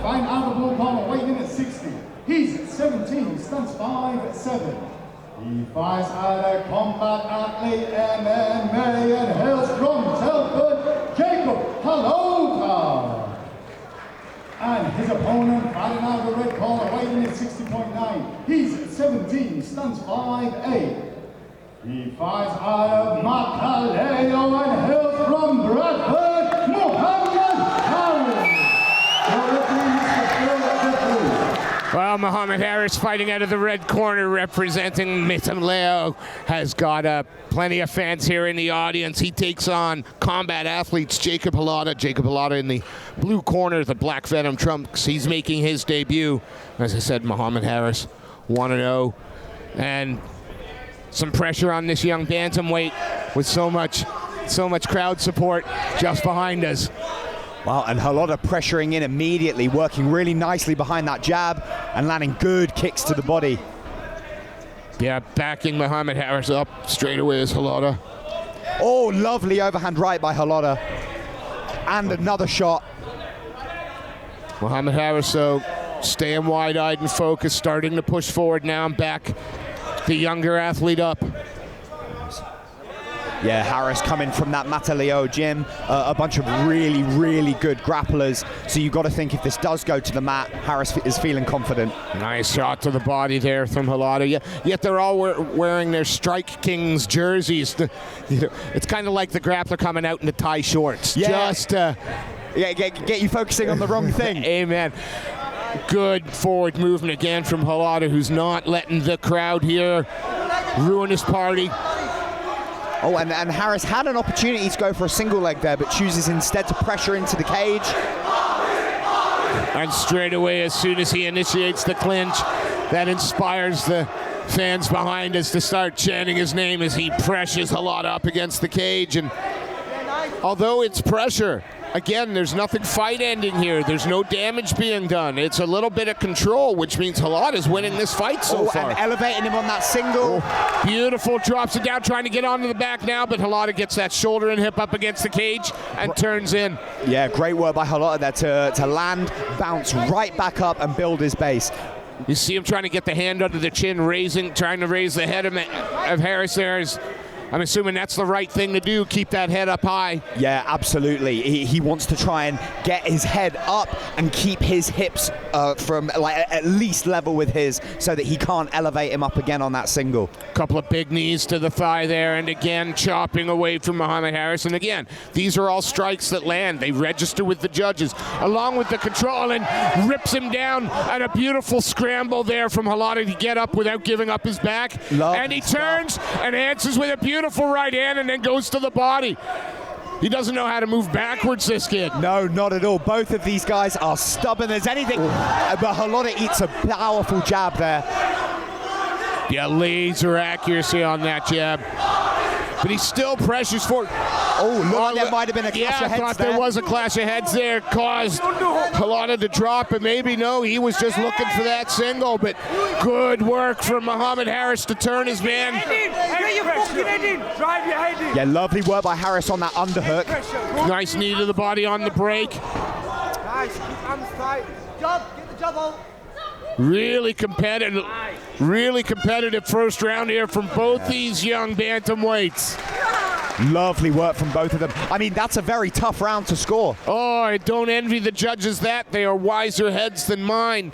fighting out of the blue corner, weighing in at 60. He's 17, stands 5'7". He fights out a combat athlete, MMA, and hails from Telford, Jacob Halota. And his opponent, fighting out of the red corner, weighing in at 60.9. He's 17, stands 5'8". He fights out of Makaleo and hails from Bradford, Mohammed. Well, Mohammed Harris fighting out of the red corner, representing Makaleo, has got plenty of fans here in the audience. He takes on combat athletes Jacob Halota. Jacob Halota in the blue corner, the Black Venom trunks. He's making his debut. As I said, Mohammed Harris 1-0. And some pressure on this young bantamweight with so much crowd support just behind us. Wow, and Halota pressuring in immediately, working really nicely behind that jab and landing good kicks to the body. Yeah, backing Mohammed Harris up straight away is Halota. Oh, lovely overhand right by Halota. And another shot. Mohammed Harris, so staying wide-eyed and focused, starting to push forward now and back the younger athlete up. Yeah, Harris coming from that Mataleo gym, a bunch of really, really good grapplers. So you've got to think if this does go to the mat, Harris is feeling confident. Nice shot to the body there from Halota. Yet they're all wearing their Strike Kings jerseys. It's kind of like the grappler coming out in the tie shorts. Yeah. Just get you focusing on the wrong thing. Amen. Good forward movement again from Halota, who's not letting the crowd here ruin his party. Oh, and Harris had an opportunity to go for a single leg there, but chooses instead to pressure into the cage. And straight away, as soon as he initiates the clinch, that inspires the fans behind us to start chanting his name as he pressures Halota up against the cage. And although it's pressure, again, there's nothing fight-ending here. There's no damage being done. It's a little bit of control, which means Halota's winning this fight so far. And elevating him on that single. Oh, beautiful. Drops it down, trying to get onto the back now, but Halota gets that shoulder and hip up against the cage and turns in. Yeah, great work by Halota there to land, bounce right back up and build his base. You see him trying to get the hand under the chin, trying to raise the head of Harris there. I'm assuming that's the right thing to do, keep that head up high. Yeah, absolutely. He wants to try and get his head up and keep his hips from at least level with his so that he can't elevate him up again on that single. Couple of big knees to the thigh there, and again chopping away from Mohammed Harris. And again, these are all strikes that land. They register with the judges, along with the control, and rips him down. And a beautiful scramble there from Halota to get up without giving up his back. And he turns and answers with a beautiful right hand and then goes to the body. He doesn't know how to move backwards, this kid. No, not at all. Both of these guys are stubborn as anything. But Halota eats a powerful jab there. Yeah, laser accuracy on that jab. But he still pressures forward. Oh, there might have been a clash of heads. I thought there was a clash of heads there. Caused Halota to drop, and maybe no, he was just looking for that single. But good work from Mohammed Harris to turn his man. Yeah, lovely work by Harris on that underhook. Nice knee to the body on the break. Nice, keep hands tight. Job, get the job out. Really competitive first round here from both these young bantamweights. Lovely work from both of them. I mean, that's a very tough round to score. Oh, I don't envy the judges that. They are wiser heads than mine.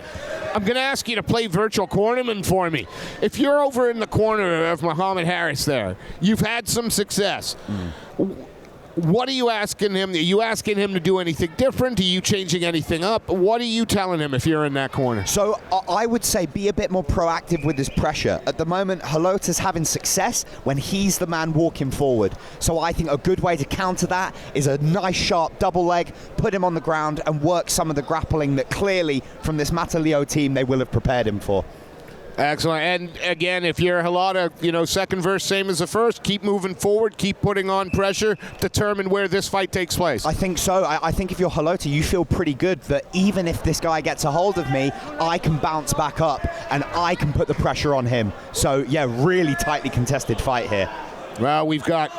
I'm going to ask you to play virtual cornerman for me. If you're over in the corner of Mohammed Harris there, you've had some success. What are you asking him? Are you asking him to do anything different? Are you changing anything up? What are you telling him if you're in that corner? So I would say be a bit more proactive with his pressure. At the moment, Halota's having success when he's the man walking forward. So I think a good way to counter that is a nice sharp double leg, put him on the ground and work some of the grappling that clearly from this Mataleo team they will have prepared him for. Excellent. And again, if you're Halota, second verse, same as the first. Keep moving forward, keep putting on pressure, determine where this fight takes place. I think so. I think if you're Halota, you feel pretty good that even if this guy gets a hold of me, I can bounce back up and I can put the pressure on him. So, yeah, really tightly contested fight here. Well, we've got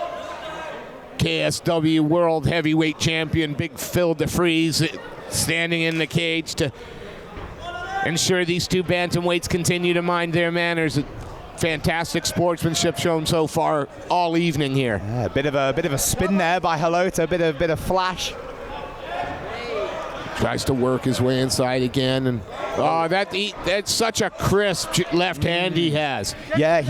KSW World Heavyweight Champion Big Phil DeFries standing in the cage to ensure these two bantamweights continue to mind their manners. Fantastic sportsmanship shown so far all evening here. Yeah, a bit of a spin there by Halota, a bit of flash. Tries to work his way inside again, and that's such a crisp left hand he has. Yeah,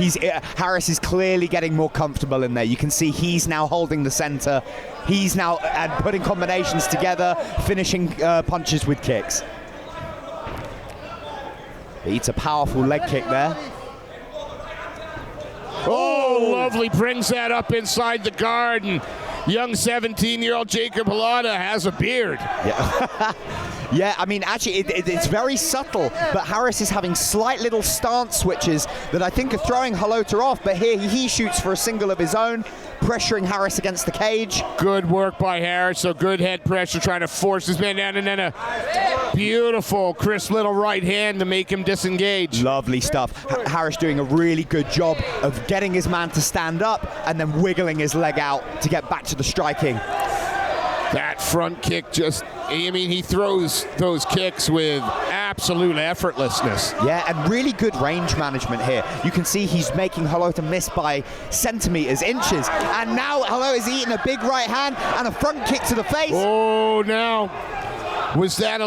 Harris is clearly getting more comfortable in there. You can see he's now holding the center. He's now putting combinations together, finishing punches with kicks. He eats a powerful leg kick there. Oh, lovely, brings that up inside the guard, and young 17-year-old Jacob Halota has a beard. Yeah. Yeah, I mean, actually, it's very subtle, but Harris is having slight little stance switches that I think are throwing Halota off, but here he shoots for a single of his own, pressuring Harris against the cage. Good work by Harris, so good head pressure, trying to force his man down, and then a beautiful, crisp little right hand to make him disengage. Lovely stuff. Harris doing a really good job of getting his man to stand up and then wiggling his leg out to get back to the striking. That front kick he throws those kicks with absolute effortlessness. Yeah, and really good range management here. You can see he's making Halota miss by centimeters, inches, and now Halota's eating a big right hand and a front kick to the face. Oh, now. Was that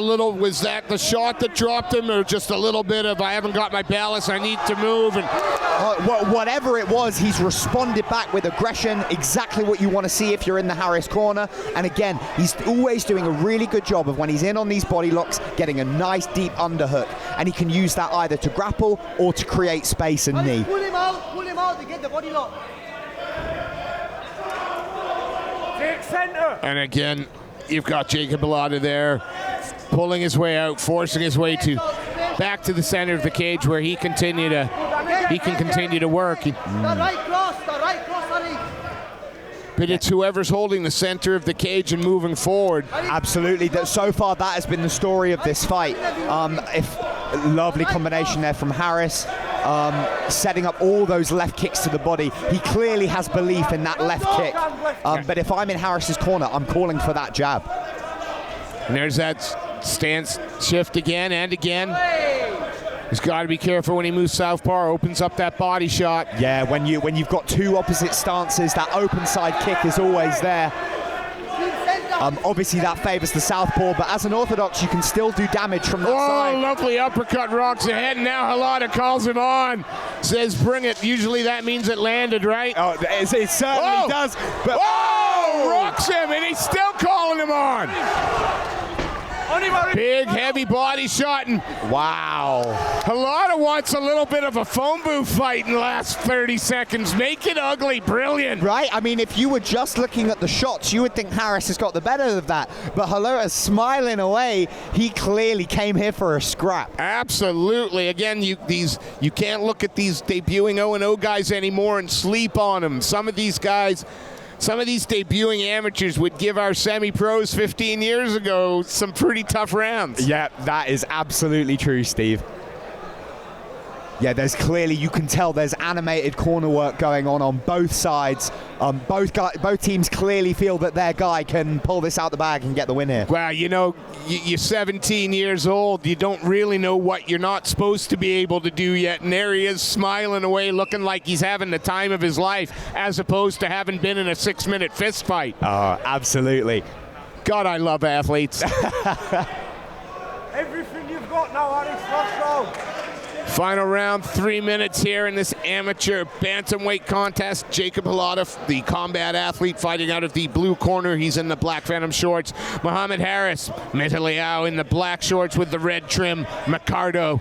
the shot that dropped him, or just a little bit of, I haven't got my balance, I need to move? And whatever it was, he's responded back with aggression, exactly what you want to see if you're in the Harris corner. And again, he's always doing a really good job of, when he's in on these body locks, getting a nice deep underhook. And he can use that either to grapple or to create space and knee. Pull him out to get the body lock. Take center. And again, you've got Jacob Halota there, pulling his way out, forcing his way back to the center of the cage, where he can continue to work. The right cross, Ali. But it's whoever's holding the center of the cage and moving forward. Absolutely. So far, that has been the story of this fight. Lovely combination there from Harris, setting up all those left kicks to the body. He clearly has belief in that left kick. But if I'm in Harris's corner, I'm calling for that jab. And there's that stance shift again and again. He's got to be careful when he moves southpaw, opens up that body shot. Yeah, when you've got two opposite stances, that open side kick is always there. Obviously that favors the southpaw, but as an orthodox, you can still do damage from that side. Oh, lovely uppercut, rocks ahead, and now Halota calls him on. Says, bring it. Usually that means it landed, right? Oh, it certainly does. But rocks him, and he's still calling him on. Big, heavy body shot, and wow. Halota wants a little bit of a phone booth fight in the last 30 seconds. Make it ugly. Brilliant. Right? I mean, if you were just looking at the shots, you would think Harris has got the better of that. But Halota's smiling away. He clearly came here for a scrap. Absolutely. Again, you can't look at these debuting 0-0 guys anymore and sleep on them. Some of these debuting amateurs would give our semi-pros 15 years ago some pretty tough rounds. Yeah, that is absolutely true, Steve. Yeah, you can tell there's animated corner work going on both sides. Both teams clearly feel that their guy can pull this out the bag and get the win here. Well, you're 17 years old. You don't really know what you're not supposed to be able to do yet. And there he is smiling away, looking like he's having the time of his life, as opposed to having been in a 6-minute fist fight. Oh, absolutely. God, I love athletes. Everything you've got now, Alex, last round. Final round, 3 minutes here in this amateur bantamweight contest. Jacob Halota, the combat athlete, fighting out of the blue corner. He's in the black Phantom shorts. Mohammed Harris, Mitaleao in the black shorts with the red trim. Micardo.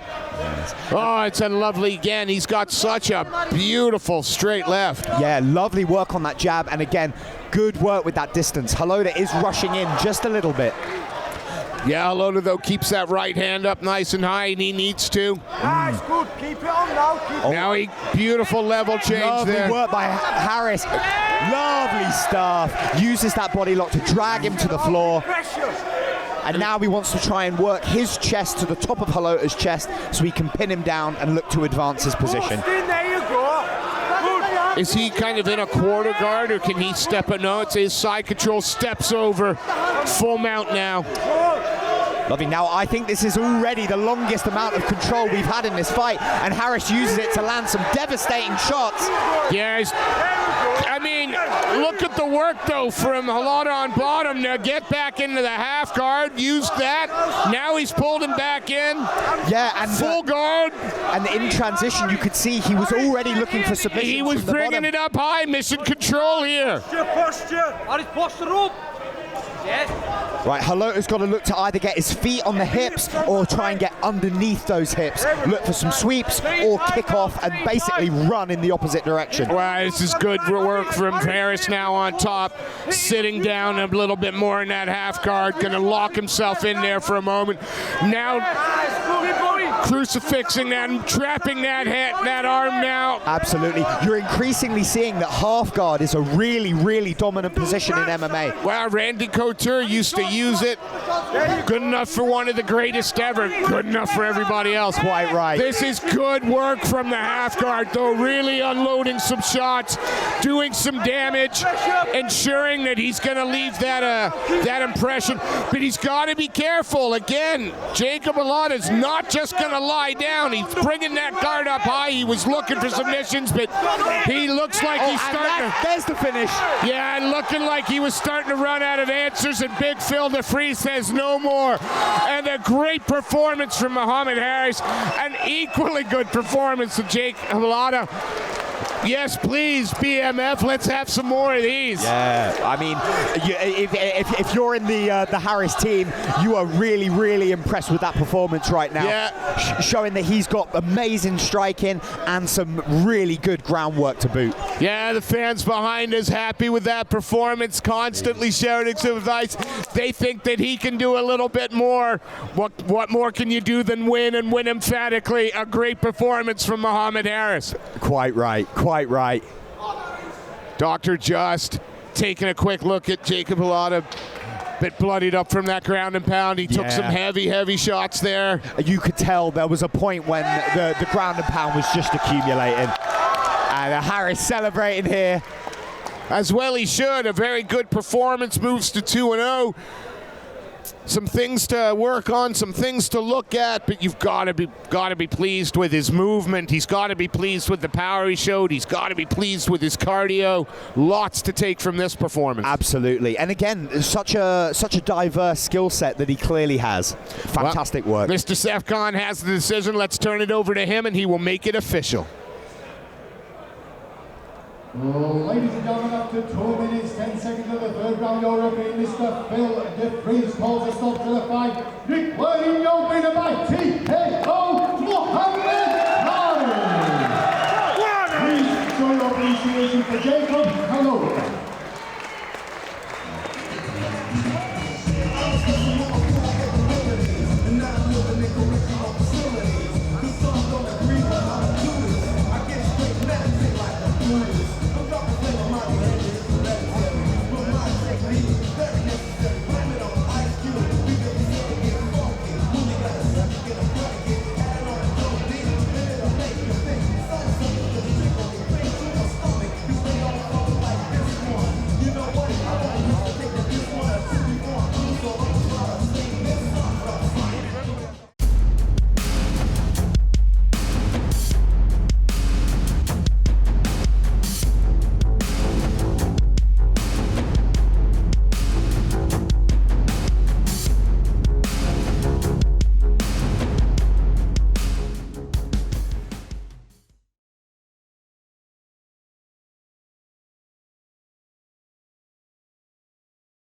Oh, it's a lovely, again, he's got such a beautiful straight left. Yeah, lovely work on that jab. And again, good work with that distance. Halota is rushing in just a little bit. Yeah, Halota, though, keeps that right hand up nice and high, and he needs to. Nice, good. Keep it on now. Now beautiful level change lovely there. Work by Harris. Lovely stuff. Uses that body lock to drag him to the floor. And now he wants to try and work his chest to the top of Halota's chest so he can pin him down and look to advance his position. There you go. Is he kind of in a quarter guard, or can he step it? No, it's his side control, steps over. Full mount now. Lovely. Now, I think this is already the longest amount of control we've had in this fight, and Harris uses it to land some devastating shots. Yes. I mean, look at the work, though, from Halota on bottom. Now get back into the half guard, used that. Now he's pulled him back in. Yeah, and full guard. And in transition, you could see he was already looking for submission. He was bringing it up high, mission control here. Right, Halota's got to look to either get his feet on the hips or try and get underneath those hips. Look for some sweeps or kick off and basically run in the opposite direction. Well, this is good work from Harris now on top, sitting down a little bit more in that half guard, going to lock himself in there for a moment. Now crucifixing that and trapping that arm now. Absolutely. You're increasingly seeing that half guard is a really, really dominant position in MMA. Well, Randy Couture used to use it. Good enough for one of the greatest ever. Good enough for everybody else. Quite right. This is good work from the half guard, though, really unloading some shots, doing some damage, ensuring that he's going to leave that impression. But he's got to be careful. Again, Jacob Halota's not just going to lie down. He's bringing that guard up high. He was looking for submissions, but he looks like he's starting to... There's the finish. Yeah, looking like he was starting to run out of answers, and Big Phil DeFries says no more. And a great performance from Mohammed Harris. An equally good performance from Jake Halota. Yes, please, BMF, let's have some more of these. Yeah, I mean, if you're in the Harris team, you are really, really impressed with that performance right now. Yeah. Showing that he's got amazing striking and some really good groundwork to boot. Yeah, the fans behind us happy with that performance, constantly shouting some advice. They think that he can do a little bit more. What more can you do than win, and win emphatically? A great performance from Mohammed Harris. Quite right, quite right. Dr. Just taking a quick look at Jacob Halota. Bit bloodied up from that ground and pound. He took some heavy shots there. You could tell there was a point when the ground and pound was just accumulating. And Harris celebrating here. As well he should. A very good performance, moves to 2-0. Some things to work on, some things to look at, but you've got to be pleased with his movement. He's got to be pleased with the power he showed. He's got to be pleased with his cardio. Lots to take from this performance. Absolutely, and again, such a diverse skill set that he clearly has. Fantastic work. Mr. Sefcon has the decision. Let's turn it over to him, and he will make it official. Ladies and gentlemen, after 2 minutes, 10 seconds of the third round, your referee, Mr. Phil DeFries, calls a stop to the fight. Declaring your winner by TKO, Mohammed Harris. Please show your appreciation for Jake